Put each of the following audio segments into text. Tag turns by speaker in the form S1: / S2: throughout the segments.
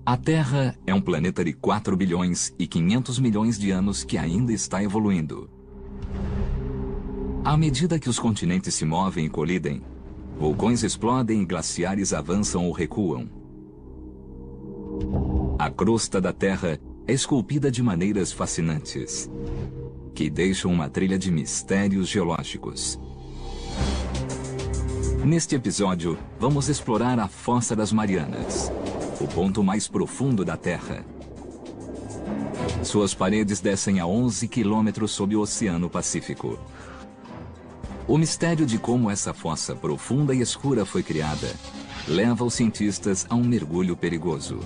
S1: A Terra é um planeta de 4 bilhões e 500 milhões de anos que ainda está evoluindo. À medida que os continentes se movem e colidem, vulcões explodem e glaciares avançam ou recuam. A crosta da Terra é esculpida de maneiras fascinantes, que deixam uma trilha de mistérios geológicos. Neste episódio, vamos explorar a Fossa das Marianas, o ponto mais profundo da Terra. Suas paredes descem a 11 quilômetros sob o Oceano Pacífico. O mistério de como essa fossa profunda e escura foi criada leva os cientistas a um mergulho perigoso.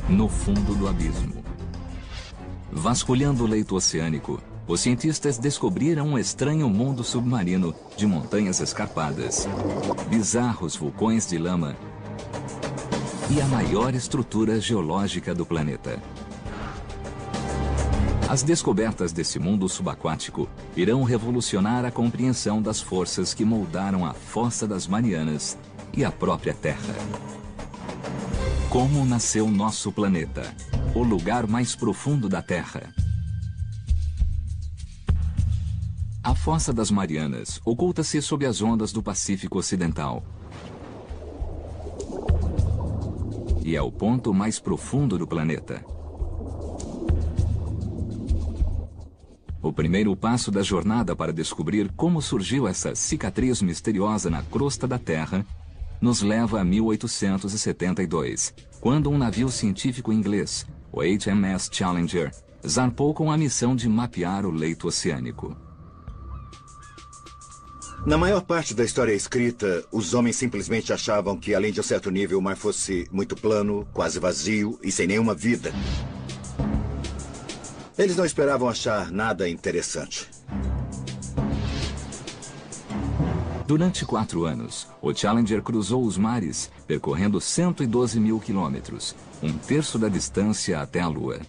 S1: No fundo do abismo. Vasculhando o leito oceânico, os cientistas descobriram um estranho mundo submarino de montanhas escarpadas, bizarros vulcões de lama e a maior estrutura geológica do planeta. As descobertas desse mundo subaquático irão revolucionar a compreensão das forças que moldaram a Fossa das Marianas e a própria Terra. Como nasceu nosso planeta, o lugar mais profundo da Terra? A Fossa das Marianas oculta-se sob as ondas do Pacífico Ocidental. E é o ponto mais profundo do planeta. O primeiro passo da jornada para descobrir como surgiu essa cicatriz misteriosa na crosta da Terra nos leva a 1872, quando um navio científico inglês, o HMS Challenger, zarpou com a missão de mapear o leito oceânico.
S2: Na maior parte da história escrita, os homens simplesmente achavam que, além de um certo nível, o mar fosse muito plano, quase vazio e sem nenhuma vida. Eles não esperavam achar nada interessante.
S1: Durante 4 anos, o Challenger cruzou os mares, percorrendo 112 mil quilômetros, um terço da distância até a Lua.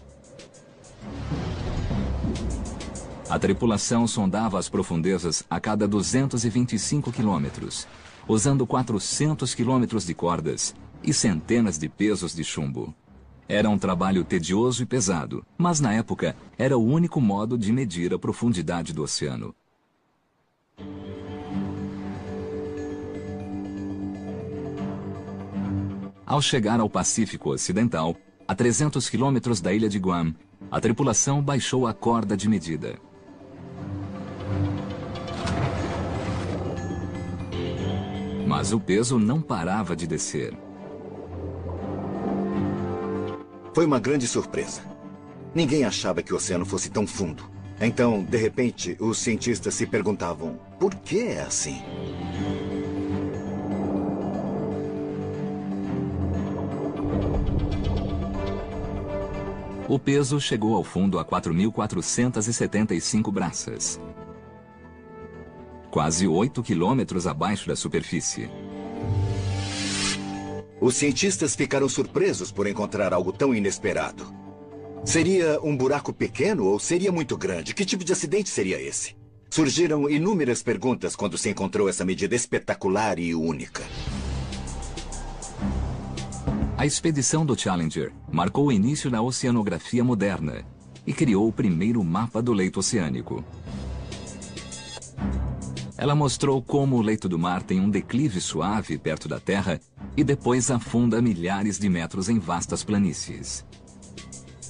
S1: A tripulação sondava as profundezas a cada 225 quilômetros, usando 400 quilômetros de cordas e centenas de pesos de chumbo. Era um trabalho tedioso e pesado, mas na época era o único modo de medir a profundidade do oceano. Ao chegar ao Pacífico Ocidental, a 300 quilômetros da ilha de Guam, a tripulação baixou a corda de medida. Mas o peso não parava de descer.
S2: Foi uma grande surpresa. Ninguém achava que o oceano fosse tão fundo. Então, de repente, os cientistas se perguntavam, por que é assim?
S1: O peso chegou ao fundo a 4.475 braças. Quase 8 quilômetros abaixo da superfície.
S2: Os cientistas ficaram surpresos por encontrar algo tão inesperado. Seria um buraco pequeno ou seria muito grande? Que tipo de acidente seria esse? Surgiram inúmeras perguntas quando se encontrou essa medida espetacular e única.
S1: A expedição do Challenger marcou o início da oceanografia moderna e criou o primeiro mapa do leito oceânico. Ela mostrou como o leito do mar tem um declive suave perto da Terra e depois afunda milhares de metros em vastas planícies.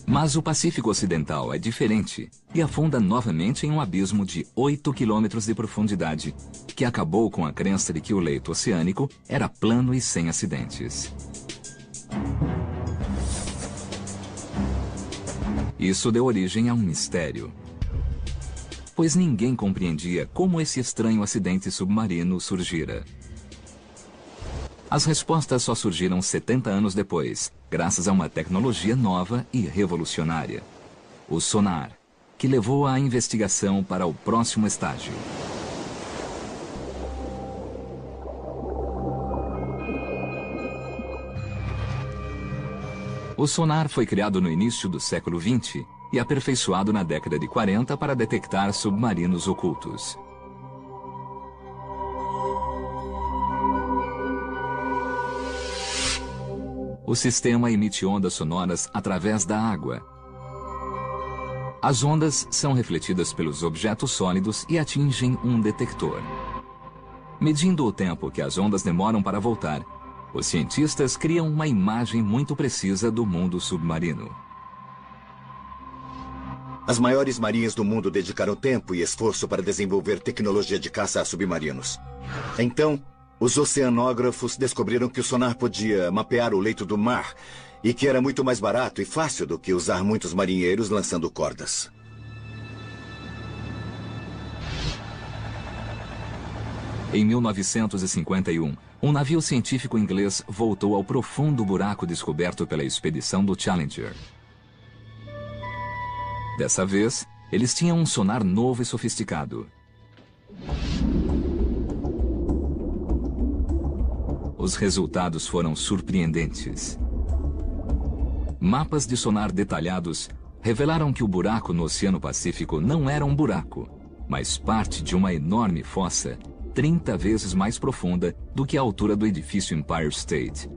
S1: Mas o Pacífico Ocidental é diferente e afunda novamente em um abismo de 8 quilômetros de profundidade, que acabou com a crença de que o leito oceânico era plano e sem acidentes. Isso deu origem a um mistério, pois ninguém compreendia como esse estranho acidente submarino surgira. As respostas só surgiram 70 anos depois, graças a uma tecnologia nova e revolucionária: o sonar, que levou a investigação para o próximo estágio. O sonar foi criado no início do século XX e aperfeiçoado na década de 40 para detectar submarinos ocultos. O sistema emite ondas sonoras através da água. As ondas são refletidas pelos objetos sólidos e atingem um detector. Medindo o tempo que as ondas demoram para voltar, os cientistas criam uma imagem muito precisa do mundo submarino.
S2: As maiores marinhas do mundo dedicaram tempo e esforço para desenvolver tecnologia de caça a submarinos. Então, os oceanógrafos descobriram que o sonar podia mapear o leito do mar e que era muito mais barato e fácil do que usar muitos marinheiros lançando cordas.
S1: Em 1951, um navio científico inglês voltou ao profundo buraco descoberto pela expedição do Challenger. Dessa vez, eles tinham um sonar novo e sofisticado. Os resultados foram surpreendentes. Mapas de sonar detalhados revelaram que o buraco no Oceano Pacífico não era um buraco, mas parte de uma enorme fossa 30 vezes mais profunda do que a altura do edifício Empire State.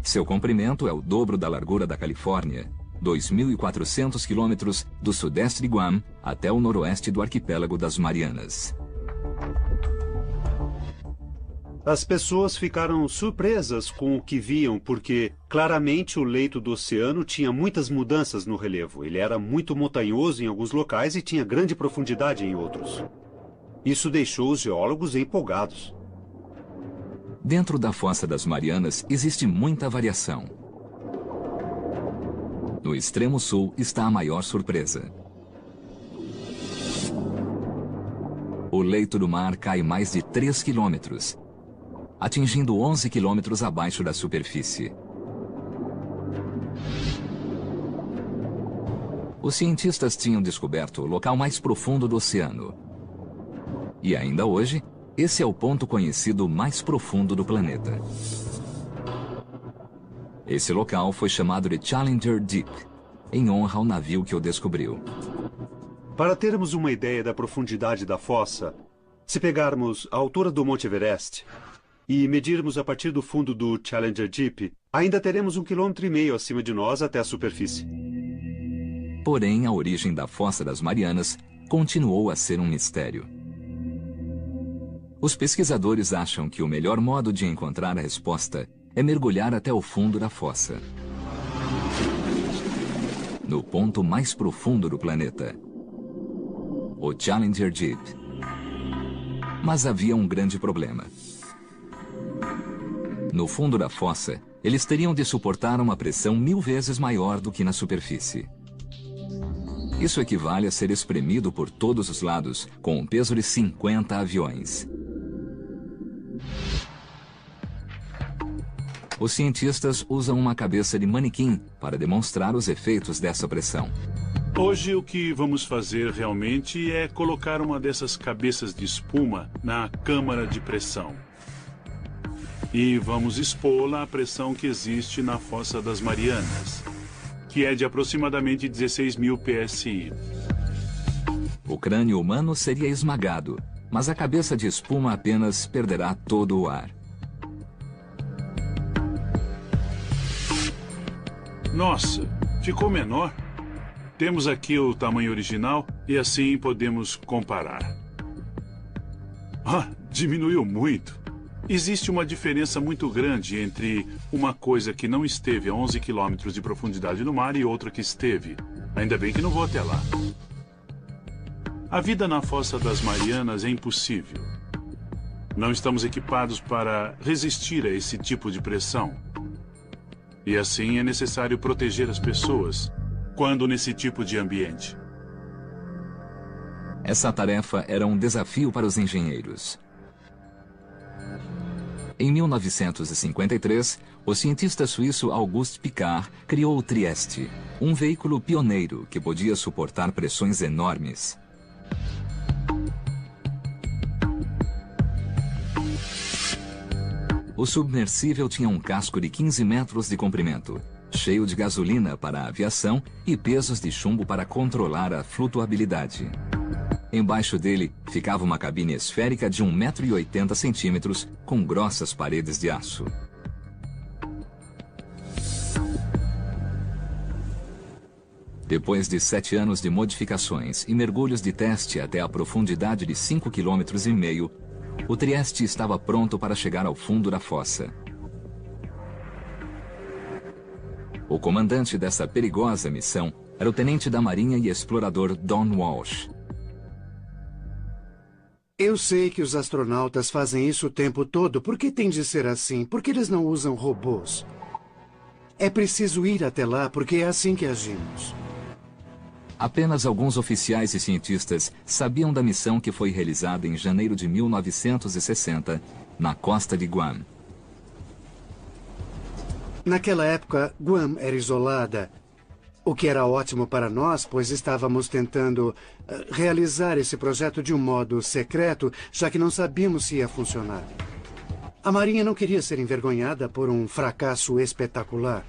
S1: Seu comprimento é o dobro da largura da Califórnia, 2.400 quilômetros do sudeste de Guam até o noroeste do arquipélago das Marianas.
S3: As pessoas ficaram surpresas com o que viam, porque claramente o leito do oceano tinha muitas mudanças no relevo. Ele era muito montanhoso em alguns locais e tinha grande profundidade em outros. Isso deixou os geólogos empolgados.
S1: Dentro da Fossa das Marianas existe muita variação. No extremo sul está a maior surpresa. O leito do mar cai mais de 3 quilômetros, atingindo 11 quilômetros abaixo da superfície. Os cientistas tinham descoberto o local mais profundo do oceano. E ainda hoje, esse é o ponto conhecido mais profundo do planeta. Esse local foi chamado de Challenger Deep, em honra ao navio que o descobriu.
S3: Para termos uma ideia da profundidade da fossa, se pegarmos a altura do Monte Everest e medirmos a partir do fundo do Challenger Deep, ainda teremos 1,5 km acima de nós até a superfície.
S1: Porém, a origem da Fossa das Marianas continuou a ser um mistério. Os pesquisadores acham que o melhor modo de encontrar a resposta é mergulhar até o fundo da fossa. No ponto mais profundo do planeta, o Challenger Deep. Mas havia um grande problema. No fundo da fossa, eles teriam de suportar uma pressão 1000 vezes maior do que na superfície. Isso equivale a ser espremido por todos os lados com um peso de 50 aviões. Os cientistas usam uma cabeça de manequim para demonstrar os efeitos dessa pressão.
S4: Hoje o que vamos fazer realmente é colocar uma dessas cabeças de espuma na câmara de pressão. E vamos expô-la à pressão que existe na Fossa das Marianas, que é de aproximadamente 16.000 psi.
S1: O crânio humano seria esmagado, mas a cabeça de espuma apenas perderá todo o ar.
S4: Nossa, ficou menor. Temos aqui o tamanho original e assim podemos comparar. Ah, diminuiu muito. Existe uma diferença muito grande entre uma coisa que não esteve a 11 quilômetros de profundidade no mar e outra que esteve. Ainda bem que não vou até lá. A vida na Fossa das Marianas é impossível. Não estamos equipados para resistir a esse tipo de pressão. E assim é necessário proteger as pessoas quando nesse tipo de ambiente.
S1: Essa tarefa era um desafio para os engenheiros. Em 1953, o cientista suíço Auguste Piccard criou o Trieste, um veículo pioneiro que podia suportar pressões enormes. O submersível tinha um casco de 15 metros de comprimento, cheio de gasolina para a aviação e pesos de chumbo para controlar a flutuabilidade. Embaixo dele ficava uma cabine esférica de 1,80 m com grossas paredes de aço. Depois de 7 anos de modificações e mergulhos de teste até a profundidade de 5,5 km, o Trieste estava pronto para chegar ao fundo da fossa. O comandante dessa perigosa missão era o tenente da Marinha e explorador Don Walsh.
S5: Eu sei que os astronautas fazem isso o tempo todo. Por que tem de ser assim? Por que eles não usam robôs? É preciso ir até lá porque é assim que agimos.
S1: Apenas alguns oficiais e cientistas sabiam da missão que foi realizada em janeiro de 1960, na costa de Guam.
S5: Naquela época, Guam era isolada, o que era ótimo para nós, pois estávamos tentando realizar esse projeto de um modo secreto, já que não sabíamos se ia funcionar. A Marinha não queria ser envergonhada por um fracasso espetacular.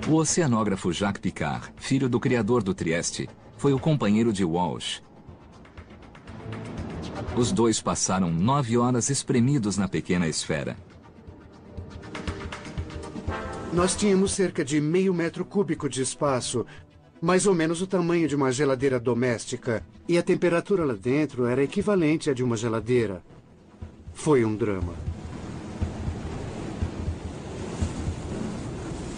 S1: O oceanógrafo Jacques Piccard, filho do criador do Trieste, foi o companheiro de Walsh. Os dois passaram 9 horas espremidos na pequena esfera.
S5: Nós tínhamos cerca de meio metro cúbico de espaço, mais ou menos o tamanho de uma geladeira doméstica, e a temperatura lá dentro era equivalente à de uma geladeira. Foi um drama.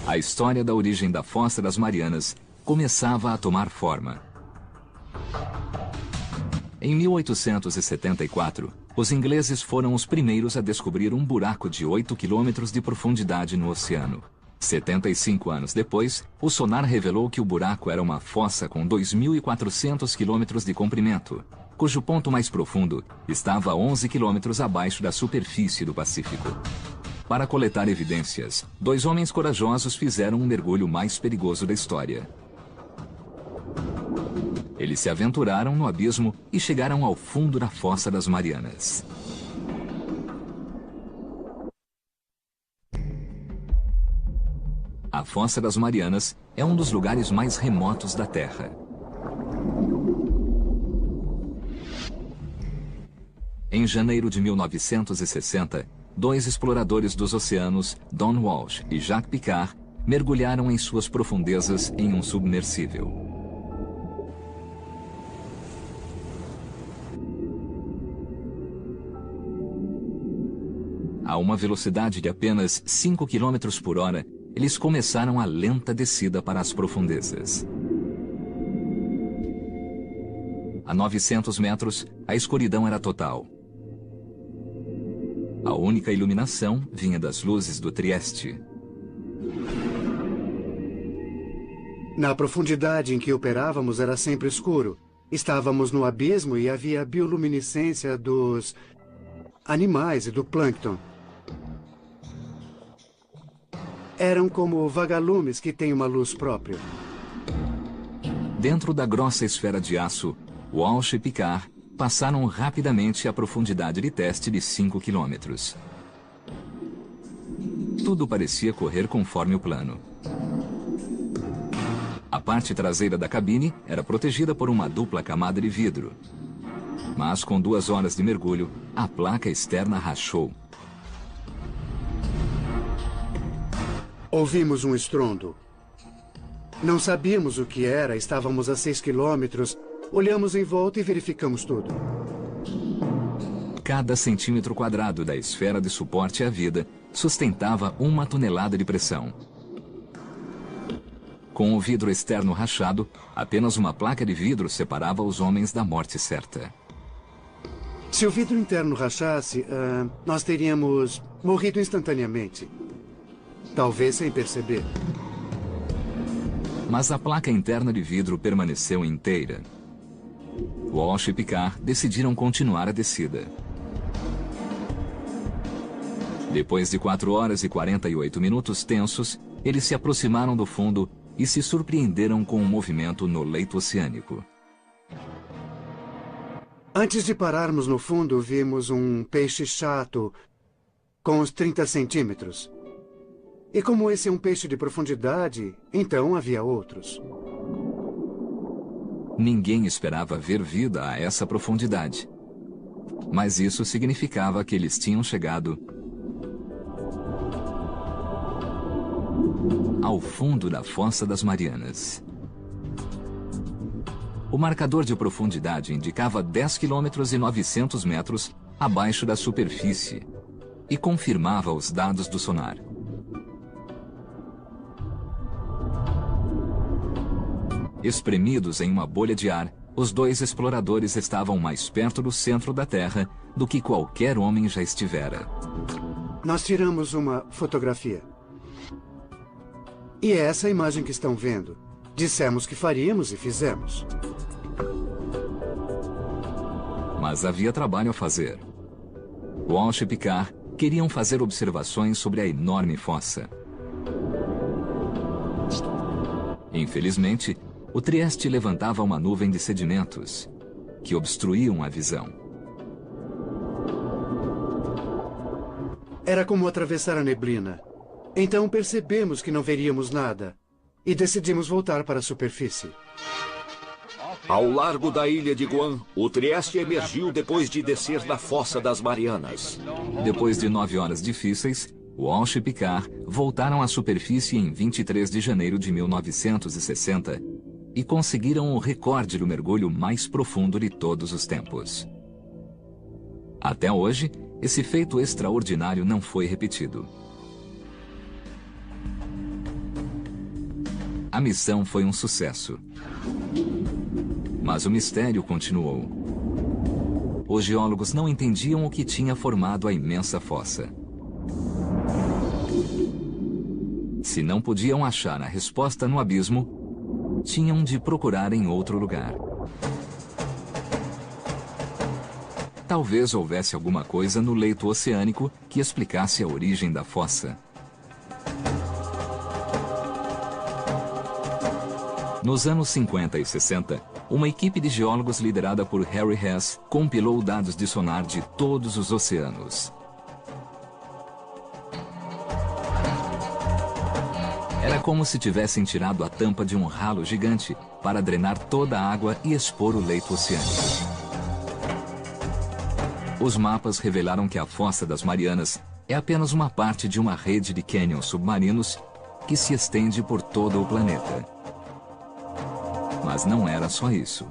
S1: A história da origem da Fossa das Marianas começava a tomar forma. Em 1874, os ingleses foram os primeiros a descobrir um buraco de 8 quilômetros de profundidade no oceano. 75 anos depois, o sonar revelou que o buraco era uma fossa com 2.400 quilômetros de comprimento, cujo ponto mais profundo estava a 11 quilômetros abaixo da superfície do Pacífico. Para coletar evidências, 2 homens corajosos fizeram um mergulho mais perigoso da história. Eles se aventuraram no abismo e chegaram ao fundo da Fossa das Marianas. A Fossa das Marianas é um dos lugares mais remotos da Terra. Em janeiro de 1960, 2 exploradores dos oceanos, Don Walsh e Jacques Piccard, mergulharam em suas profundezas em um submersível. A uma velocidade de apenas 5 km por hora, eles começaram a lenta descida para as profundezas. A 900 metros, a escuridão era total. A única iluminação vinha das luzes do Trieste.
S5: Na profundidade em que operávamos era sempre escuro. Estávamos no abismo e havia a bioluminescência dos animais e do plâncton. Eram como vagalumes que têm uma luz própria.
S1: Dentro da grossa esfera de aço, Walsh e Piccard passaram rapidamente a profundidade de teste de 5 quilômetros. Tudo parecia correr conforme o plano. A parte traseira da cabine era protegida por uma dupla camada de vidro. Mas com 2 horas de mergulho, a placa externa rachou.
S5: Ouvimos um estrondo. Não sabíamos o que era, estávamos a 6 quilômetros. Olhamos em volta e verificamos tudo.
S1: Cada centímetro quadrado da esfera de suporte à vida sustentava 1 tonelada de pressão. Com o vidro externo rachado, apenas uma placa de vidro separava os homens da morte certa.
S5: Se o vidro interno rachasse, nós teríamos morrido instantaneamente. Talvez sem perceber.
S1: Mas a placa interna de vidro permaneceu inteira. Walsh e Piccard decidiram continuar a descida. Depois de 4 horas e 48 minutos tensos, eles se aproximaram do fundo e se surpreenderam com um movimento no leito oceânico.
S5: Antes de pararmos no fundo, vimos um peixe chato com uns 30 centímetros. E como esse é um peixe de profundidade, então havia outros.
S1: Ninguém esperava ver vida a essa profundidade. Mas isso significava que eles tinham chegado ao fundo da Fossa das Marianas. O marcador de profundidade indicava 10 quilômetros e 900 metros abaixo da superfície e confirmava os dados do sonar. Espremidos em uma bolha de ar, os dois exploradores estavam mais perto do centro da Terra do que qualquer homem já estivera.
S5: Nós tiramos uma fotografia. E é essa a imagem que estão vendo. Dissemos que faríamos e fizemos.
S1: Mas havia trabalho a fazer. Walsh e Picard queriam fazer observações sobre a enorme fossa. Infelizmente, o Trieste levantava uma nuvem de sedimentos que obstruíam a visão.
S5: Era como atravessar a neblina. Então percebemos que não veríamos nada e decidimos voltar para a superfície.
S6: Ao largo da ilha de Guam, o Trieste emergiu depois de descer da Fossa das Marianas.
S1: Depois de 9 horas difíceis, Walsh e Picard voltaram à superfície em 23 de janeiro de 1960 e conseguiram o recorde do mergulho mais profundo de todos os tempos. Até hoje, esse feito extraordinário não foi repetido. A missão foi um sucesso. Mas o mistério continuou. Os geólogos não entendiam o que tinha formado a imensa fossa. Se não podiam achar a resposta no abismo, tinham de procurar em outro lugar. Talvez houvesse alguma coisa no leito oceânico que explicasse a origem da fossa. Nos anos 50 e 60, uma equipe de geólogos liderada por Harry Hess compilou dados de sonar de todos os oceanos. Era como se tivessem tirado a tampa de um ralo gigante para drenar toda a água e expor o leito oceânico. Os mapas revelaram que a Fossa das Marianas é apenas uma parte de uma rede de cânions submarinos que se estende por todo o planeta. Mas não era só isso.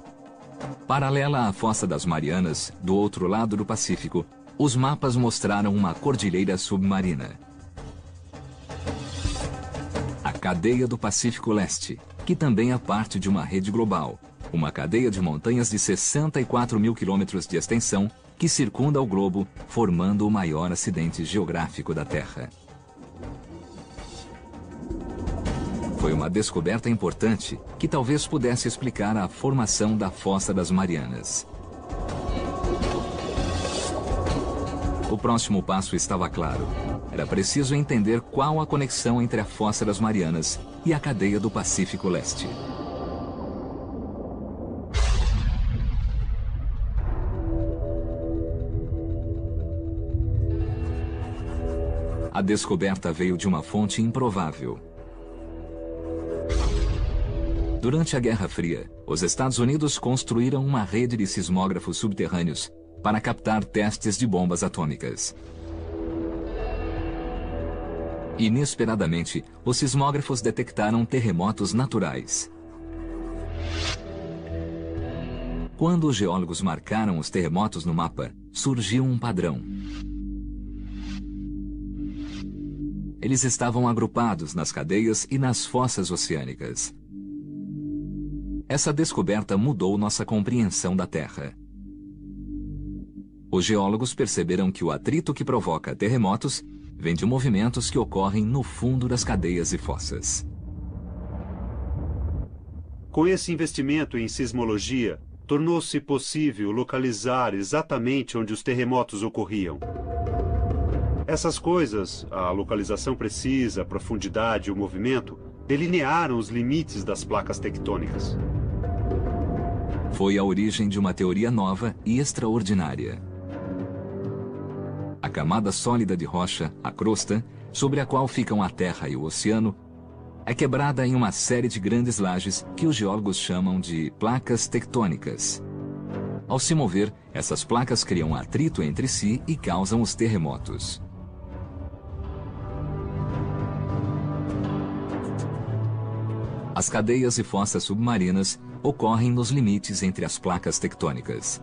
S1: Paralela à Fossa das Marianas, do outro lado do Pacífico, os mapas mostraram uma cordilheira submarina. A cadeia do Pacífico Leste, que também é parte de uma rede global, uma cadeia de montanhas de 64 mil quilômetros de extensão que circunda o globo, formando o maior acidente geográfico da Terra. Foi uma descoberta importante que talvez pudesse explicar a formação da Fossa das Marianas. O próximo passo estava claro. Era preciso entender qual a conexão entre a Fossa das Marianas e a cadeia do Pacífico Leste. A descoberta veio de uma fonte improvável. Durante a Guerra Fria, os Estados Unidos construíram uma rede de sismógrafos subterrâneos para captar testes de bombas atômicas. Inesperadamente, os sismógrafos detectaram terremotos naturais. Quando os geólogos marcaram os terremotos no mapa, surgiu um padrão. Eles estavam agrupados nas cadeias e nas fossas oceânicas. Essa descoberta mudou nossa compreensão da Terra. Os geólogos perceberam que o atrito que provoca terremotos vem de movimentos que ocorrem no fundo das cadeias e fossas.
S3: Com esse investimento em sismologia, tornou-se possível localizar exatamente onde os terremotos ocorriam. Essas coisas, a localização precisa, a profundidade e o movimento, delinearam os limites das placas tectônicas.
S1: Foi a origem de uma teoria nova e extraordinária. A camada sólida de rocha, a crosta, sobre a qual ficam a terra e o oceano, é quebrada em uma série de grandes lajes que os geólogos chamam de placas tectônicas. Ao se mover, essas placas criam atrito entre si e causam os terremotos. As cadeias e fossas submarinas ocorrem nos limites entre as placas tectônicas.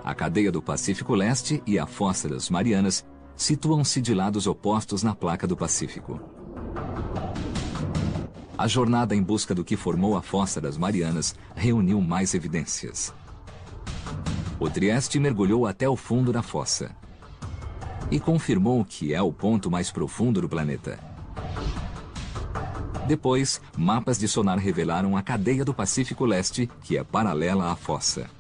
S1: A cadeia do Pacífico Leste e a fossa das Marianas situam-se de lados opostos na placa do Pacífico. A jornada em busca do que formou a fossa das Marianas reuniu mais evidências. O Trieste mergulhou até o fundo da fossa e confirmou que é o ponto mais profundo do planeta. Depois, mapas de sonar revelaram a cadeia do Pacífico Leste, que é paralela à fossa.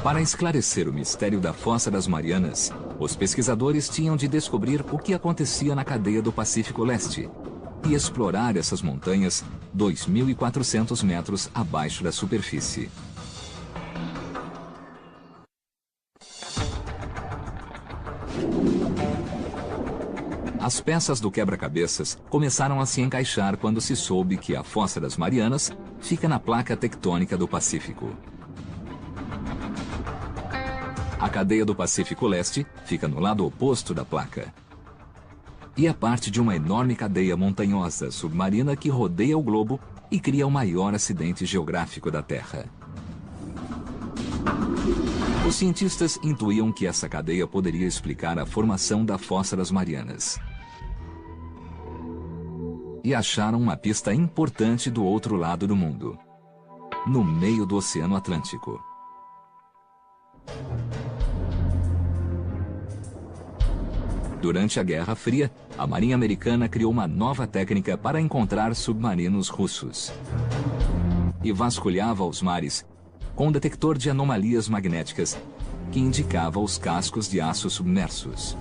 S1: Para esclarecer o mistério da Fossa das Marianas, os pesquisadores tinham de descobrir o que acontecia na cadeia do Pacífico Leste e explorar essas montanhas 2.400 metros abaixo da superfície. As peças do quebra-cabeças começaram a se encaixar quando se soube que a Fossa das Marianas fica na placa tectônica do Pacífico. A cadeia do Pacífico Leste fica no lado oposto da placa. E é parte de uma enorme cadeia montanhosa submarina que rodeia o globo e cria o maior acidente geográfico da Terra. Os cientistas intuíam que essa cadeia poderia explicar a formação da Fossa das Marianas. E acharam uma pista importante do outro lado do mundo, no meio do Oceano Atlântico. Durante a Guerra Fria, a Marinha Americana criou uma nova técnica para encontrar submarinos russos. E vasculhava os mares com um detector de anomalias magnéticas que indicava os cascos de aço submersos.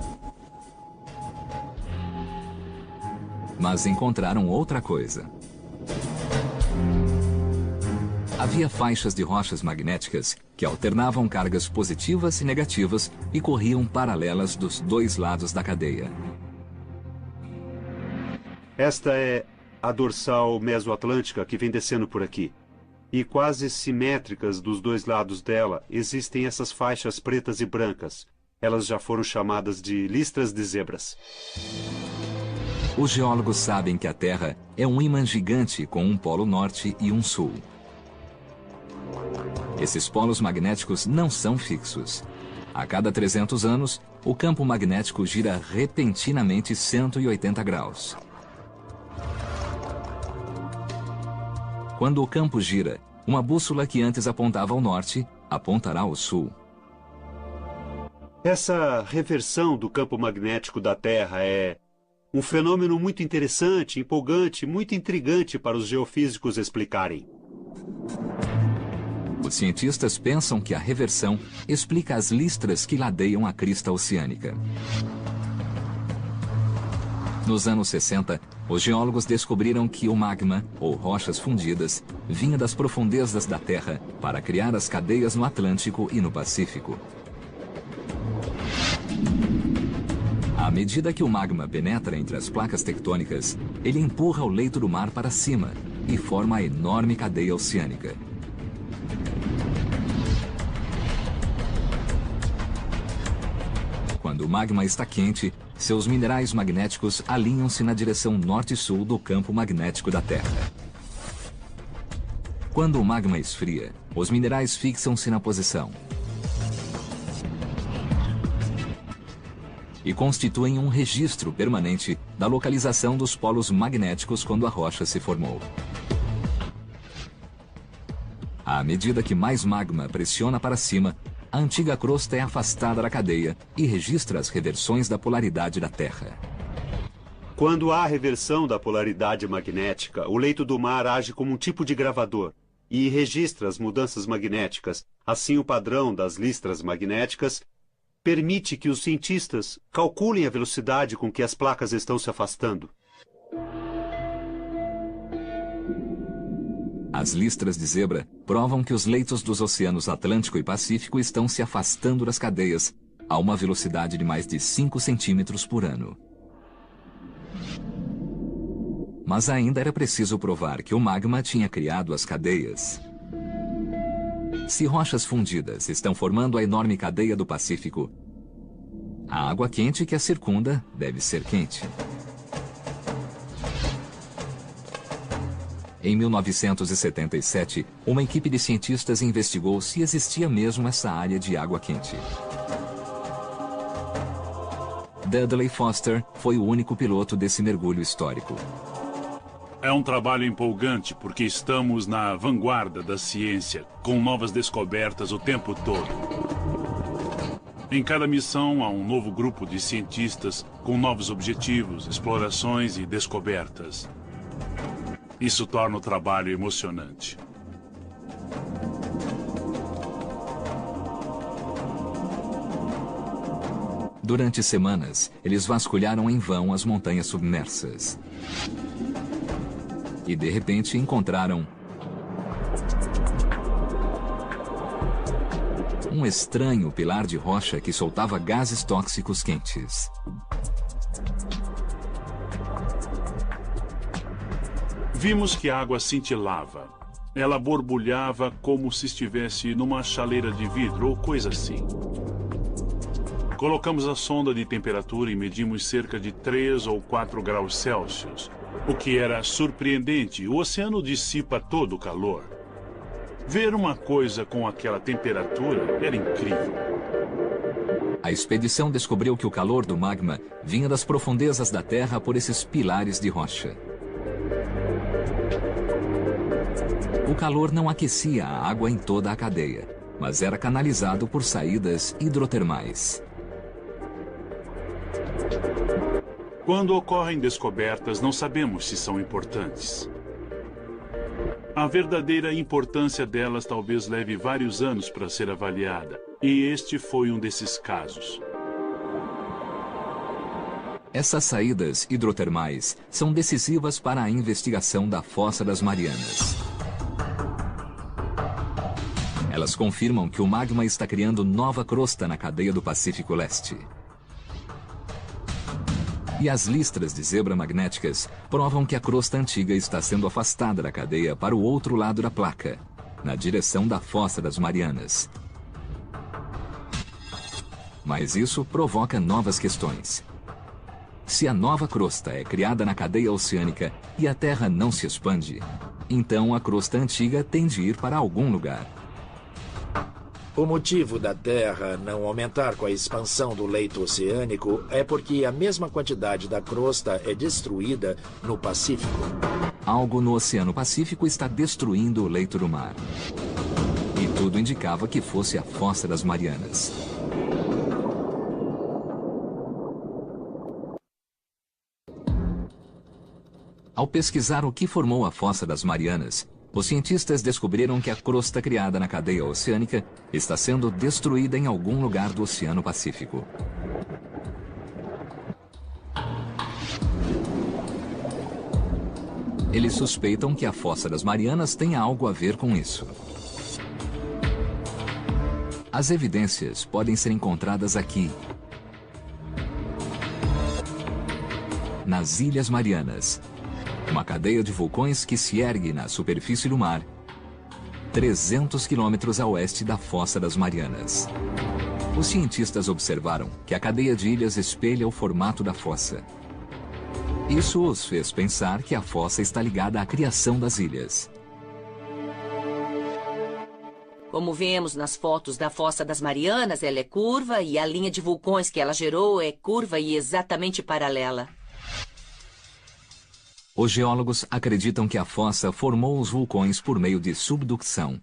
S1: Mas encontraram outra coisa. Havia faixas de rochas magnéticas que alternavam cargas positivas e negativas e corriam paralelas dos dois lados da cadeia.
S3: Esta é a dorsal mesoatlântica que vem descendo por aqui. E quase simétricas dos dois lados dela existem essas faixas pretas e brancas. Elas já foram chamadas de listras de zebras.
S1: Os geólogos sabem que a Terra é um ímã gigante com um polo norte e um sul. Esses polos magnéticos não são fixos. A cada 300 anos, o campo magnético gira repentinamente 180 graus. Quando o campo gira, uma bússola que antes apontava ao norte, apontará ao sul.
S3: Essa reversão do campo magnético da Terra é um fenômeno muito interessante, empolgante, muito intrigante para os geofísicos explicarem.
S1: Os cientistas pensam que a reversão explica as listras que ladeiam a crista oceânica. Nos anos 60, os geólogos descobriram que o magma, ou rochas fundidas, vinha das profundezas da Terra para criar as cadeias no Atlântico e no Pacífico. À medida que o magma penetra entre as placas tectônicas, ele empurra o leito do mar para cima e forma a enorme cadeia oceânica. Quando o magma está quente, seus minerais magnéticos alinham-se na direção norte-sul do campo magnético da Terra. Quando o magma esfria, os minerais fixam-se na posição e constituem um registro permanente da localização dos polos magnéticos quando a rocha se formou. À medida que mais magma pressiona para cima, a antiga crosta é afastada da cadeia e registra as reversões da polaridade da Terra.
S3: Quando há reversão da polaridade magnética, o leito do mar age como um tipo de gravador e registra as mudanças magnéticas. Assim, o padrão das listras magnéticas permite que os cientistas calculem a velocidade com que as placas estão se afastando.
S1: As listras de zebra provam que os leitos dos oceanos Atlântico e Pacífico estão se afastando das cadeias a uma velocidade de mais de 5 centímetros por ano. Mas ainda era preciso provar que o magma tinha criado as cadeias. Se rochas fundidas estão formando a enorme cadeia do Pacífico, a água quente que a circunda deve ser quente. Em 1977, uma equipe de cientistas investigou se existia mesmo essa área de água quente. Dudley Foster foi o único piloto desse mergulho histórico.
S4: É um trabalho empolgante porque estamos na vanguarda da ciência, com novas descobertas o tempo todo. Em cada missão há um novo grupo de cientistas com novos objetivos, explorações e descobertas. Isso torna o trabalho emocionante.
S1: Durante semanas, eles vasculharam em vão as montanhas submersas. E, de repente, encontraram um estranho pilar de rocha que soltava gases tóxicos quentes.
S4: Vimos que a água cintilava. Ela borbulhava como se estivesse numa chaleira de vidro ou coisa assim. Colocamos a sonda de temperatura e medimos cerca de 3 ou 4 graus Celsius, o que era surpreendente. O oceano dissipa todo o calor. Ver uma coisa com aquela temperatura era incrível.
S1: A expedição descobriu que o calor do magma vinha das profundezas da Terra por esses pilares de rocha. O calor não aquecia a água em toda a cadeia, mas era canalizado por saídas hidrotermais.
S4: Quando ocorrem descobertas, não sabemos se são importantes. A verdadeira importância delas talvez leve vários anos para ser avaliada, e este foi um desses casos.
S1: Essas saídas hidrotermais são decisivas para a investigação da Fossa das Marianas. Elas confirmam que o magma está criando nova crosta na cadeia do Pacífico Leste. E as listras de zebra magnéticas provam que a crosta antiga está sendo afastada da cadeia para o outro lado da placa, na direção da Fossa das Marianas. Mas isso provoca novas questões. Se a nova crosta é criada na cadeia oceânica e a Terra não se expande, então a crosta antiga tem de ir para algum lugar.
S7: O motivo da Terra não aumentar com a expansão do leito oceânico é porque a mesma quantidade da crosta é destruída no Pacífico.
S1: Algo no Oceano Pacífico está destruindo o leito do mar. E tudo indicava que fosse a Fossa das Marianas. Ao pesquisar o que formou a Fossa das Marianas, os cientistas descobriram que a crosta criada na cadeia oceânica está sendo destruída em algum lugar do Oceano Pacífico. Eles suspeitam que a Fossa das Marianas tenha algo a ver com isso. As evidências podem ser encontradas aqui, nas Ilhas Marianas, uma cadeia de vulcões que se ergue na superfície do mar, 300 quilômetros a oeste da Fossa das Marianas. Os cientistas observaram que a cadeia de ilhas espelha o formato da fossa. Isso os fez pensar que a fossa está ligada à criação das ilhas.
S8: Como vemos nas fotos da Fossa das Marianas, ela é curva e a linha de vulcões que ela gerou é curva e exatamente paralela.
S1: Os geólogos acreditam que a fossa formou os vulcões por meio de subducção.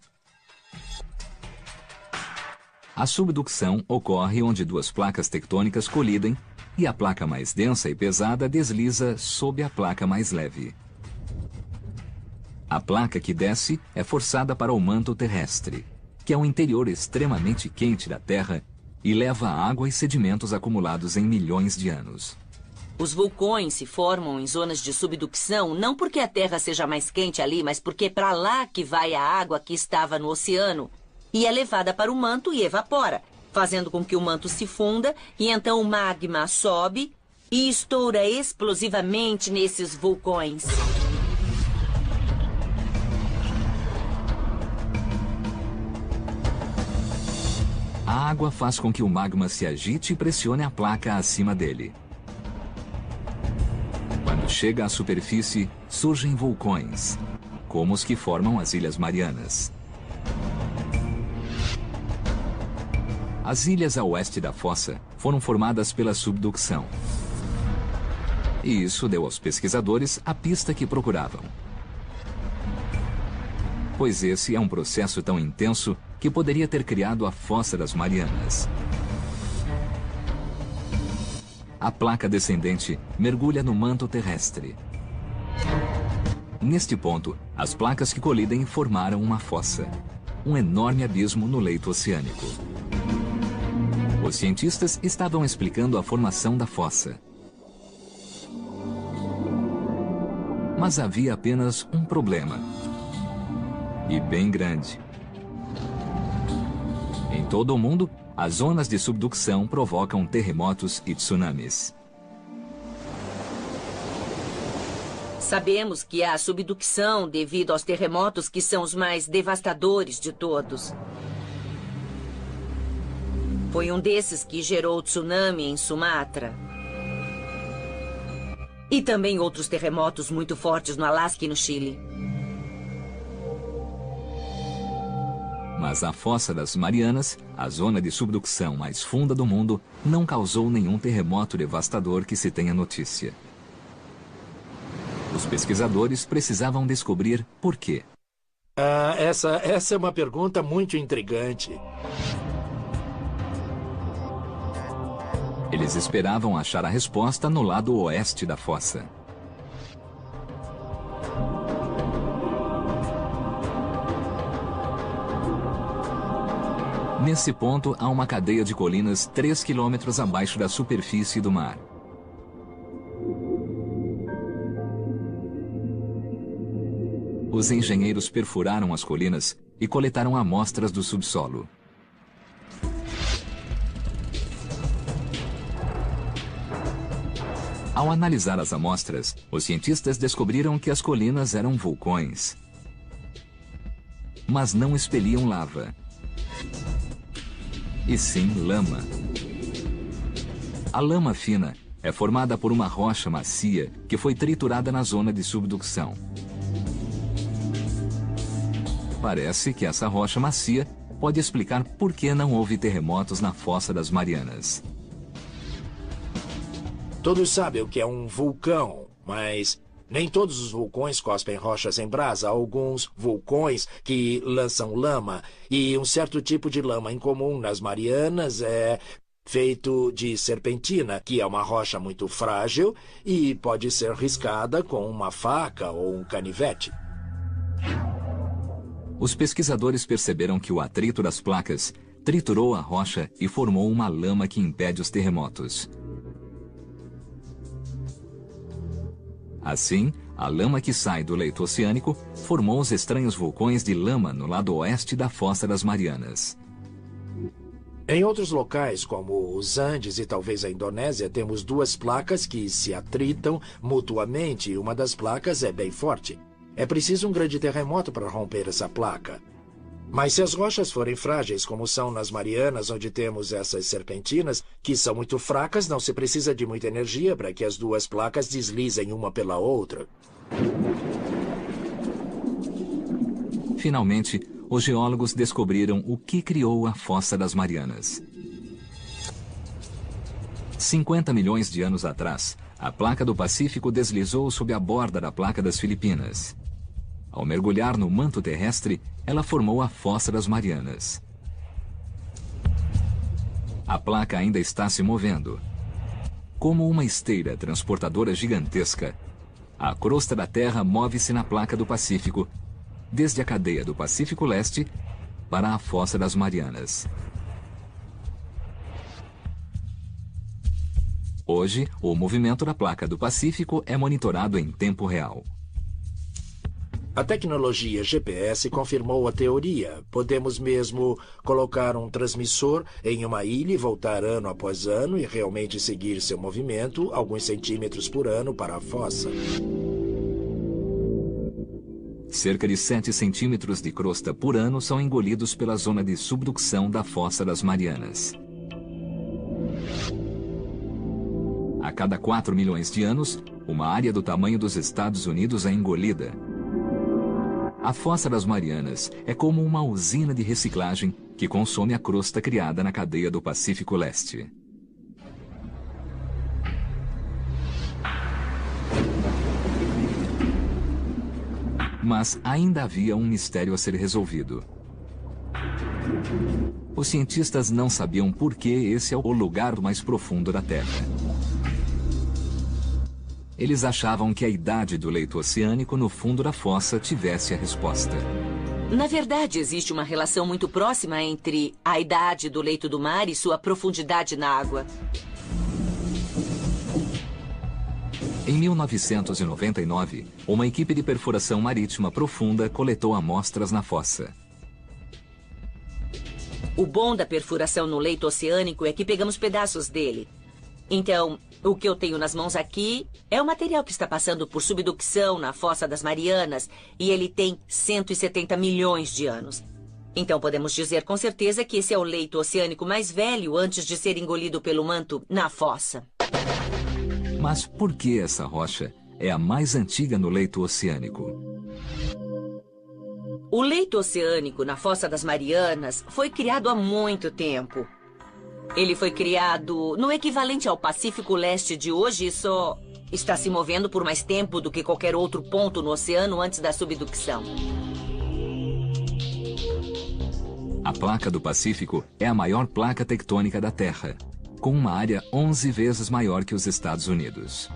S1: A subducção ocorre onde duas placas tectônicas colidem e a placa mais densa e pesada desliza sob a placa mais leve. A placa que desce é forçada para o manto terrestre, que é o interior extremamente quente da Terra e leva água e sedimentos acumulados em milhões de anos.
S8: Os vulcões se formam em zonas de subducção não porque a Terra seja mais quente ali, mas porque é para lá que vai a água que estava no oceano e é levada para o manto e evapora, fazendo com que o manto se funda e então o magma sobe e estoura explosivamente nesses vulcões.
S1: A água faz com que o magma se agite e pressione a placa acima dele. Quando chega à superfície, surgem vulcões, como os que formam as Ilhas Marianas. As ilhas a oeste da fossa foram formadas pela subducção. E isso deu aos pesquisadores a pista que procuravam. Pois esse é um processo tão intenso que poderia ter criado a Fossa das Marianas. A placa descendente mergulha no manto terrestre. Neste ponto, as placas que colidem formaram uma fossa, um enorme abismo no leito oceânico. Os cientistas estavam explicando a formação da fossa. Mas havia apenas um problema. E bem grande. Em todo o mundo, as zonas de subducção provocam terremotos e tsunamis.
S8: Sabemos que há subducção devido aos terremotos que são os mais devastadores de todos. Foi um desses que gerou o tsunami em Sumatra. E também outros terremotos muito fortes no Alasca e no Chile.
S1: Mas a Fossa das Marianas, a zona de subducção mais funda do mundo, não causou nenhum terremoto devastador que se tenha notícia. Os pesquisadores precisavam descobrir por quê.
S7: Essa é uma pergunta muito intrigante.
S1: Eles esperavam achar a resposta no lado oeste da fossa. Nesse ponto, há uma cadeia de colinas 3 quilômetros abaixo da superfície do mar. Os engenheiros perfuraram as colinas e coletaram amostras do subsolo. Ao analisar as amostras, os cientistas descobriram que as colinas eram vulcões, mas não expeliam lava, e sim lama. A lama fina é formada por uma rocha macia que foi triturada na zona de subducção. Parece que essa rocha macia pode explicar por que não houve terremotos na Fossa das Marianas.
S7: Todos sabem o que é um vulcão, mas nem todos os vulcões cospem rochas em brasa. Há alguns vulcões que lançam lama, e um certo tipo de lama incomum nas Marianas é feito de serpentina, que é uma rocha muito frágil e pode ser riscada com uma faca ou um canivete.
S1: Os pesquisadores perceberam que o atrito das placas triturou a rocha e formou uma lama que impede os terremotos. Assim, a lama que sai do leito oceânico formou os estranhos vulcões de lama no lado oeste da Fossa das Marianas.
S7: Em outros locais, como os Andes e talvez a Indonésia, temos duas placas que se atritam mutuamente e uma das placas é bem forte. É preciso um grande terremoto para romper essa placa. Mas se as rochas forem frágeis, como são nas Marianas, onde temos essas serpentinas, que são muito fracas, não se precisa de muita energia para que as duas placas deslizem uma pela outra.
S1: Finalmente, os geólogos descobriram o que criou a Fossa das Marianas. 50 milhões de anos atrás, a placa do Pacífico deslizou sob a borda da placa das Filipinas. Ao mergulhar no manto terrestre, ela formou a Fossa das Marianas. A placa ainda está se movendo. Como uma esteira transportadora gigantesca, a crosta da Terra move-se na placa do Pacífico, desde a cadeia do Pacífico Leste para a Fossa das Marianas. Hoje, o movimento da placa do Pacífico é monitorado em tempo real.
S7: A tecnologia GPS confirmou a teoria. Podemos mesmo colocar um transmissor em uma ilha e voltar ano após ano e realmente seguir seu movimento alguns centímetros por ano para a fossa.
S1: Cerca de 7 centímetros de crosta por ano são engolidos pela zona de subducção da Fossa das Marianas. A cada 4 milhões de anos, uma área do tamanho dos Estados Unidos é engolida. A Fossa das Marianas é como uma usina de reciclagem que consome a crosta criada na cadeia do Pacífico Leste. Mas ainda havia um mistério a ser resolvido. Os cientistas não sabiam por que esse é o lugar mais profundo da Terra. Eles achavam que a idade do leito oceânico no fundo da fossa tivesse a resposta.
S8: Na verdade, existe uma relação muito próxima entre a idade do leito do mar e sua profundidade na água.
S1: Em 1999, uma equipe de perfuração marítima profunda coletou amostras na fossa.
S8: O bom da perfuração no leito oceânico é que pegamos pedaços dele. Então, o que eu tenho nas mãos aqui é o material que está passando por subducção na Fossa das Marianas e ele tem 170 milhões de anos. Então podemos dizer com certeza que esse é o leito oceânico mais velho antes de ser engolido pelo manto na fossa.
S1: Mas por que essa rocha é a mais antiga no leito oceânico?
S8: O leito oceânico na Fossa das Marianas foi criado há muito tempo. Ele foi criado no equivalente ao Pacífico Leste de hoje e só está se movendo por mais tempo do que qualquer outro ponto no oceano antes da subducção.
S1: A placa do Pacífico é a maior placa tectônica da Terra, com uma área 11 vezes maior que os Estados Unidos.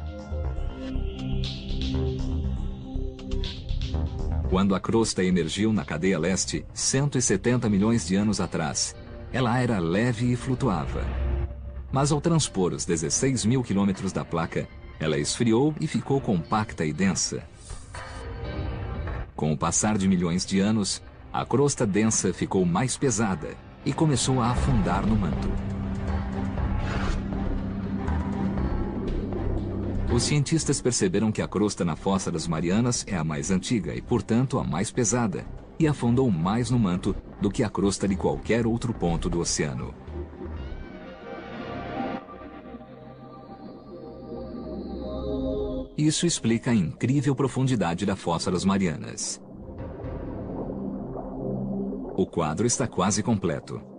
S1: Quando a crosta emergiu na cadeia leste, 170 milhões de anos atrás, ela era leve e flutuava. Mas ao transpor os 16 mil quilômetros da placa, ela esfriou e ficou compacta e densa. Com o passar de milhões de anos, a crosta densa ficou mais pesada e começou a afundar no manto. Os cientistas perceberam que a crosta na Fossa das Marianas é a mais antiga e, portanto, a mais pesada, e afundou mais no manto do que a crosta de qualquer outro ponto do oceano. Isso explica a incrível profundidade da Fossa das Marianas. O quadro está quase completo.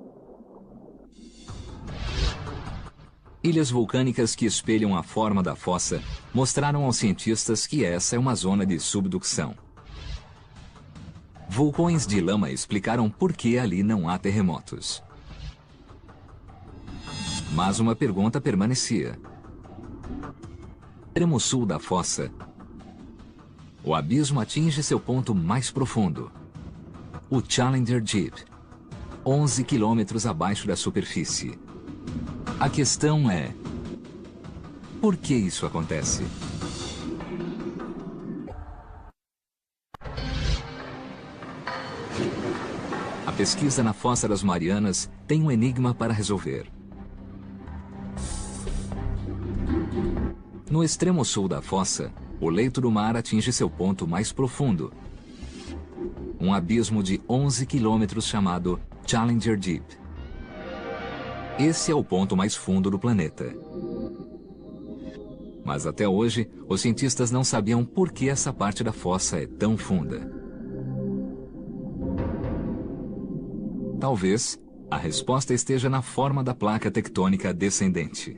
S1: Ilhas vulcânicas que espelham a forma da fossa mostraram aos cientistas que essa é uma zona de subducção. Vulcões de lama explicaram por que ali não há terremotos. Mas uma pergunta permanecia. No extremo sul da fossa, o abismo atinge seu ponto mais profundo, o Challenger Deep, 11 quilômetros abaixo da superfície. A questão é: por que isso acontece? A pesquisa na Fossa das Marianas tem um enigma para resolver. No extremo sul da fossa, o leito do mar atinge seu ponto mais profundo, um abismo de 11 quilômetros chamado Challenger Deep. Esse é o ponto mais fundo do planeta. Mas até hoje, os cientistas não sabiam por que essa parte da fossa é tão funda. Talvez a resposta esteja na forma da placa tectônica descendente.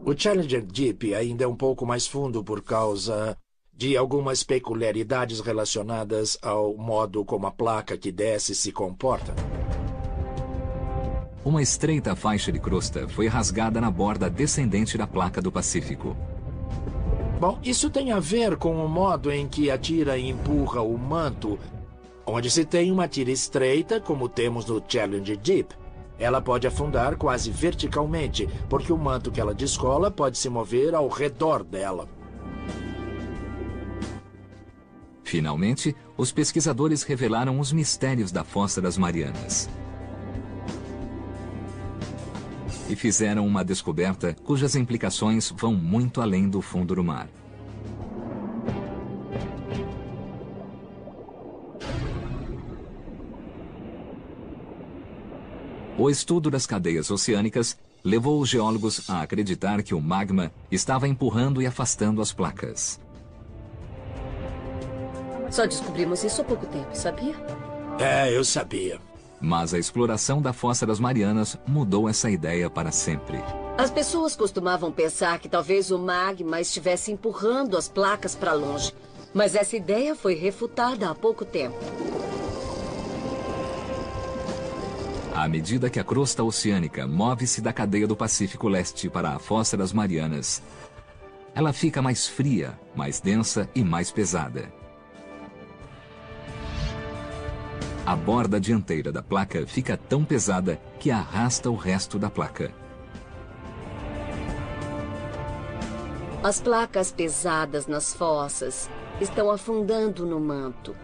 S7: O Challenger Deep ainda é um pouco mais fundo por causa de algumas peculiaridades relacionadas ao modo como a placa que desce se comporta.
S1: Uma estreita faixa de crosta foi rasgada na borda descendente da placa do Pacífico.
S7: Bom, isso tem a ver com o modo em que a tira empurra o manto, onde se tem uma tira estreita, como temos no Challenger Deep. Ela pode afundar quase verticalmente, porque o manto que ela descola pode se mover ao redor dela.
S1: Finalmente, os pesquisadores revelaram os mistérios da Fossa das Marianas. E fizeram uma descoberta cujas implicações vão muito além do fundo do mar. O estudo das cadeias oceânicas levou os geólogos a acreditar que o magma estava empurrando e afastando as placas.
S9: Só descobrimos isso há pouco tempo, sabia?
S7: É, eu sabia.
S1: Mas a exploração da Fossa das Marianas mudou essa ideia para sempre.
S9: As pessoas costumavam pensar que talvez o magma estivesse empurrando as placas para longe. Mas essa ideia foi refutada há pouco tempo.
S1: À medida que a crosta oceânica move-se da cadeia do Pacífico Leste para a Fossa das Marianas, ela fica mais fria, mais densa e mais pesada. A borda dianteira da placa fica tão pesada que arrasta o resto da placa.
S9: As placas pesadas nas fossas estão afundando no manto.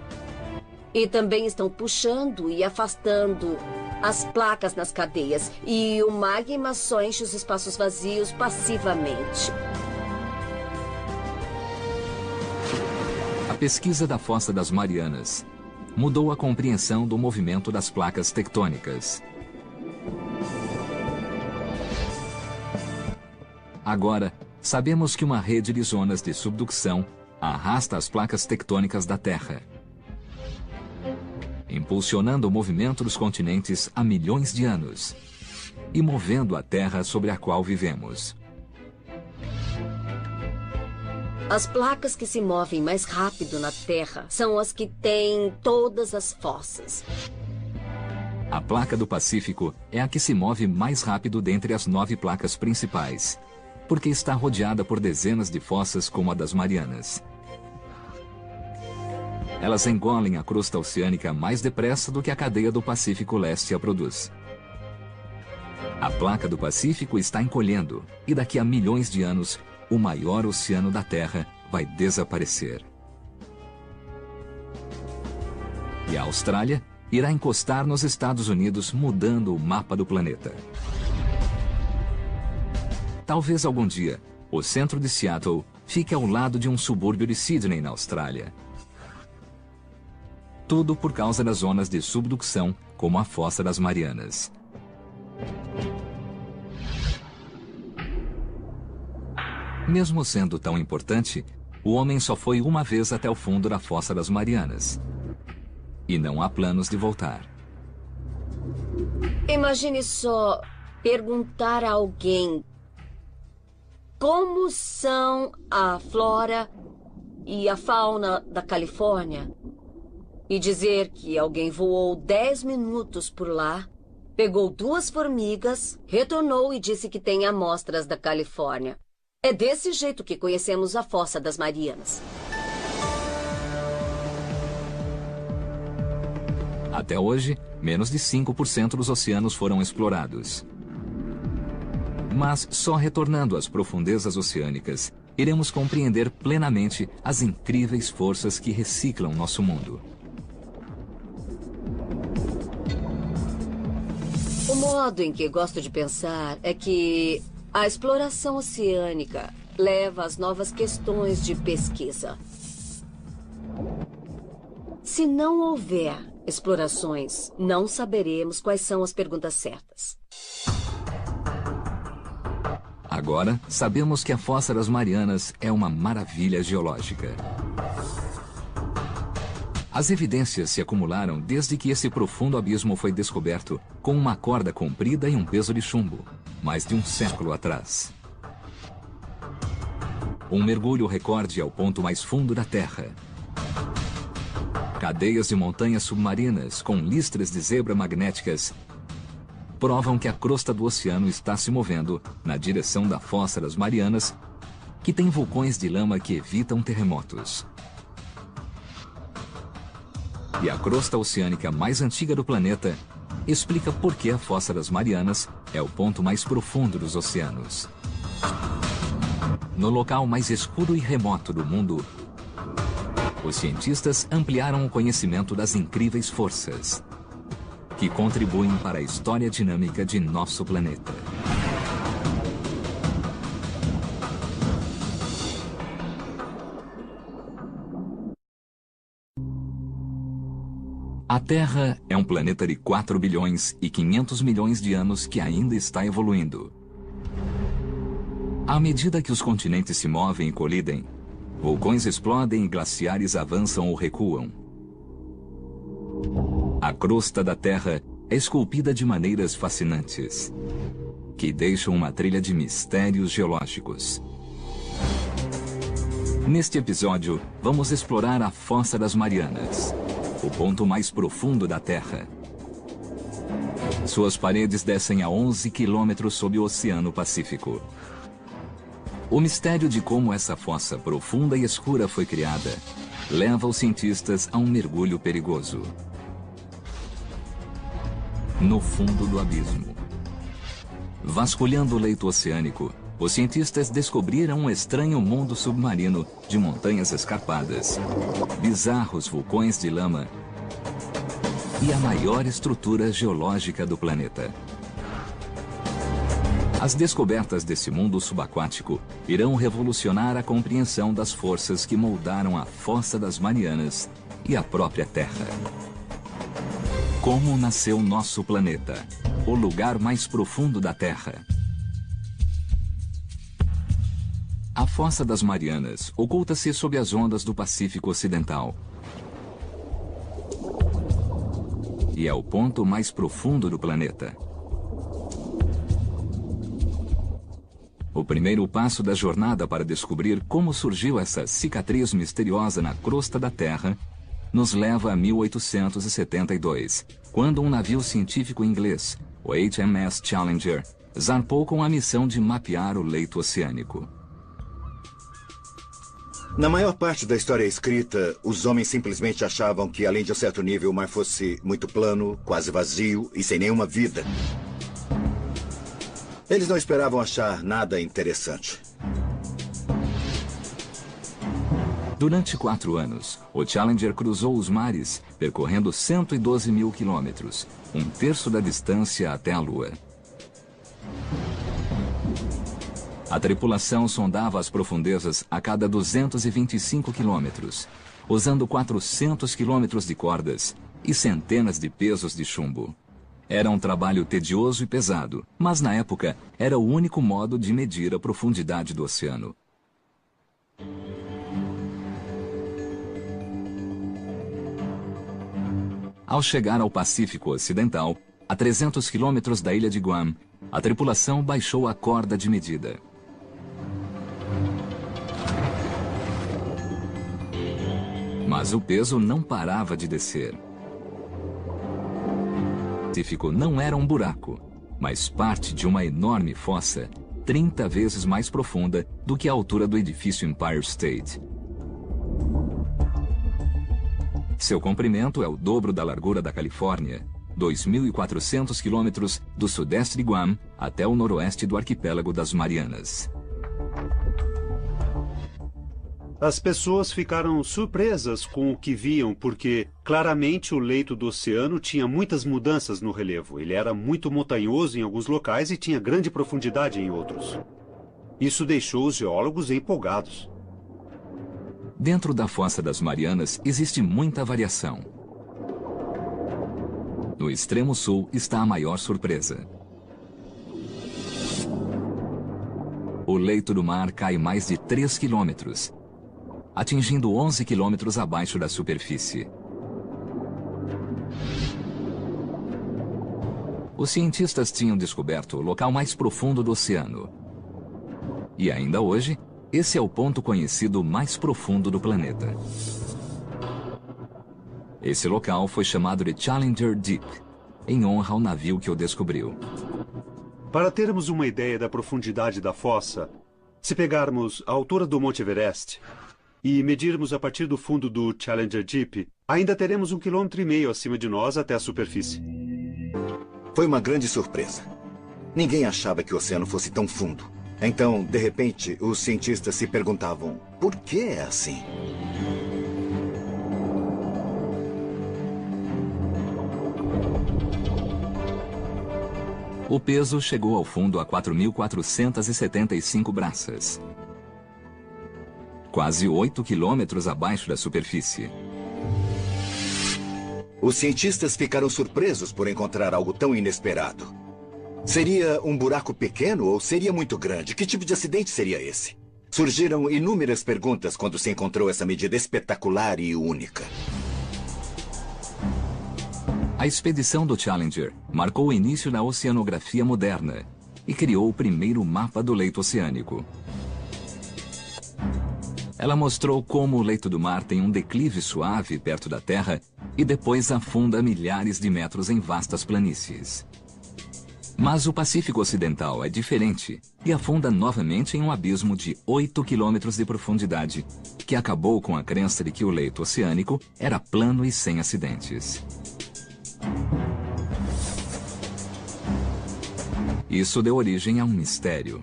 S9: E também estão puxando e afastando as placas nas cadeias. E o magma só enche os espaços vazios passivamente.
S1: A pesquisa da Fossa das Marianas mudou a compreensão do movimento das placas tectônicas. Agora, sabemos que uma rede de zonas de subducção arrasta as placas tectônicas da Terra, impulsionando o movimento dos continentes há milhões de anos e movendo a Terra sobre a qual vivemos.
S9: As placas que se movem mais rápido na Terra são as que têm todas as fossas.
S1: A placa do Pacífico é a que se move mais rápido dentre as 9 placas principais, porque está rodeada por dezenas de fossas como a das Marianas. Elas engolem a crosta oceânica mais depressa do que a cadeia do Pacífico Leste a produz. A placa do Pacífico está encolhendo e daqui a milhões de anos, o maior oceano da Terra vai desaparecer. E a Austrália irá encostar nos Estados Unidos, mudando o mapa do planeta. Talvez algum dia, o centro de Seattle fique ao lado de um subúrbio de Sydney, na Austrália. Tudo por causa das zonas de subducção, como a Fossa das Marianas. Mesmo sendo tão importante, o homem só foi uma vez até o fundo da Fossa das Marianas. E não há planos de voltar.
S9: Imagine só perguntar a alguém como são a flora e a fauna da Califórnia e dizer que alguém voou 10 minutos por lá, pegou 2 formigas, retornou e disse que tem amostras da Califórnia. É desse jeito que conhecemos a Fossa das Marianas.
S1: Até hoje, menos de 5% dos oceanos foram explorados. Mas só retornando às profundezas oceânicas, iremos compreender plenamente as incríveis forças que reciclam nosso mundo.
S9: O modo em que gosto de pensar é que a exploração oceânica leva às novas questões de pesquisa. Se não houver explorações, não saberemos quais são as perguntas certas.
S1: Agora, sabemos que a Fossa das Marianas é uma maravilha geológica. As evidências se acumularam desde que esse profundo abismo foi descoberto com uma corda comprida e um peso de chumbo, mais de um século atrás. Um mergulho recorde ao ponto mais fundo da Terra. Cadeias de montanhas submarinas com listras de zebra magnéticas provam que a crosta do oceano está se movendo na direção da Fossa das Marianas, que tem vulcões de lama que evitam terremotos. E a crosta oceânica mais antiga do planeta explica por que a Fossa das Marianas é o ponto mais profundo dos oceanos. No local mais escuro e remoto do mundo, os cientistas ampliaram o conhecimento das incríveis forças que contribuem para a história dinâmica de nosso planeta. A Terra é um planeta de 4 bilhões e 500 milhões de anos que ainda está evoluindo. À medida que os continentes se movem e colidem, vulcões explodem e glaciares avançam ou recuam. A crosta da Terra é esculpida de maneiras fascinantes, que deixam uma trilha de mistérios geológicos. Neste episódio, vamos explorar a Fossa das Marianas, o ponto mais profundo da Terra. Suas paredes descem a 11 quilômetros sob o Oceano Pacífico. O mistério de como essa fossa profunda e escura foi criada leva os cientistas a um mergulho perigoso. No fundo do abismo. Vasculhando o leito oceânico, os cientistas descobriram um estranho mundo submarino de montanhas escarpadas, bizarros vulcões de lama e a maior estrutura geológica do planeta. As descobertas desse mundo subaquático irão revolucionar a compreensão das forças que moldaram a Fossa das Marianas e a própria Terra. Como nasceu nosso planeta, o lugar mais profundo da Terra? A Fossa das Marianas oculta-se sob as ondas do Pacífico Ocidental. E é o ponto mais profundo do planeta. O primeiro passo da jornada para descobrir como surgiu essa cicatriz misteriosa na crosta da Terra nos leva a 1872, quando um navio científico inglês, o HMS Challenger, zarpou com a missão de mapear o leito oceânico.
S2: Na maior parte da história escrita, os homens simplesmente achavam que, além de um certo nível, o mar fosse muito plano, quase vazio e sem nenhuma vida. Eles não esperavam achar nada interessante.
S1: Durante 4 anos, o Challenger cruzou os mares, percorrendo 112 mil quilômetros, um terço da distância até a Lua. A tripulação sondava as profundezas a cada 225 quilômetros, usando 400 quilômetros de cordas e centenas de pesos de chumbo. Era um trabalho tedioso e pesado, mas na época era o único modo de medir a profundidade do oceano. Ao chegar ao Pacífico Ocidental, a 300 quilômetros da ilha de Guam, a tripulação baixou a corda de medida. Mas o peso não parava de descer. O Pacífico não era um buraco, mas parte de uma enorme fossa, 30 vezes mais profunda do que a altura do edifício Empire State. Seu comprimento é o dobro da largura da Califórnia, 2.400 quilômetros do sudeste de Guam até o noroeste do arquipélago das Marianas.
S3: As pessoas ficaram surpresas com o que viam, porque claramente o leito do oceano tinha muitas mudanças no relevo. Ele era muito montanhoso em alguns locais e tinha grande profundidade em outros. Isso deixou os geólogos empolgados.
S1: Dentro da Fossa das Marianas existe muita variação. No extremo sul está a maior surpresa. O leito do mar cai mais de 3 quilômetros, atingindo 11 quilômetros abaixo da superfície. Os cientistas tinham descoberto o local mais profundo do oceano. E ainda hoje, esse é o ponto conhecido mais profundo do planeta. Esse local foi chamado de Challenger Deep, em honra ao navio que o descobriu.
S3: Para termos uma ideia da profundidade da fossa, se pegarmos a altura do Monte Everest e medirmos a partir do fundo do Challenger Deep, ainda teremos 1,5 km acima de nós até a superfície.
S2: Foi uma grande surpresa. Ninguém achava que o oceano fosse tão fundo. Então, de repente, os cientistas se perguntavam, por que é assim?
S1: O peso chegou ao fundo a 4.475 braças. Quase 8 quilômetros abaixo da superfície.
S2: Os cientistas ficaram surpresos por encontrar algo tão inesperado. Seria um buraco pequeno ou seria muito grande? Que tipo de acidente seria esse? Surgiram inúmeras perguntas quando se encontrou essa medida espetacular e única.
S1: A expedição do Challenger marcou o início da oceanografia moderna e criou o primeiro mapa do leito oceânico. Ela mostrou como o leito do mar tem um declive suave perto da Terra e depois afunda milhares de metros em vastas planícies. Mas o Pacífico Ocidental é diferente e afunda novamente em um abismo de 8 quilômetros de profundidade, que acabou com a crença de que o leito oceânico era plano e sem acidentes. Isso deu origem a um mistério,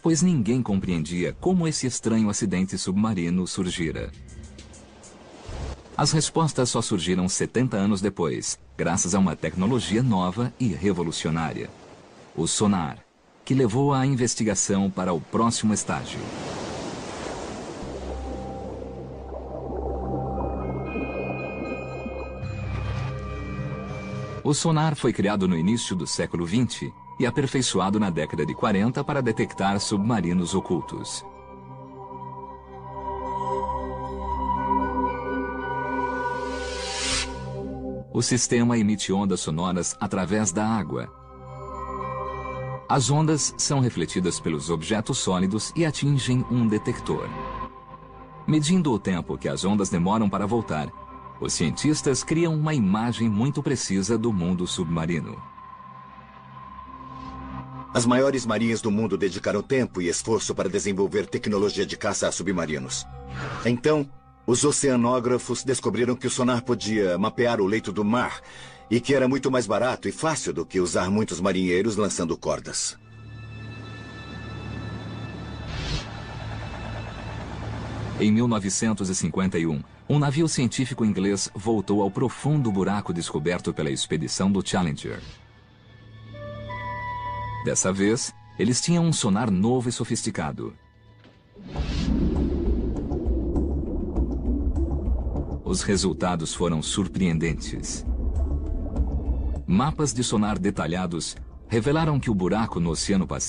S1: pois ninguém compreendia como esse estranho acidente submarino surgira. As respostas só surgiram 70 anos depois, graças a uma tecnologia nova e revolucionária: o sonar, que levou a investigação para o próximo estágio. O sonar foi criado no início do século XX e aperfeiçoado na década de 40 para detectar submarinos ocultos. O sistema emite ondas sonoras através da água. As ondas são refletidas pelos objetos sólidos e atingem um detector. Medindo o tempo que as ondas demoram para voltar, os cientistas criam uma imagem muito precisa do mundo submarino.
S2: As maiores marinhas do mundo dedicaram tempo e esforço para desenvolver tecnologia de caça a submarinos. Então, os oceanógrafos descobriram que o sonar podia mapear o leito do mar e que era muito mais barato e fácil do que usar muitos marinheiros lançando cordas.
S1: Em 1951, um navio científico inglês voltou ao profundo buraco descoberto pela expedição do Challenger. Dessa vez, eles tinham um sonar novo e sofisticado. Os resultados foram surpreendentes. Mapas de sonar detalhados revelaram que o buraco no Oceano Pacífico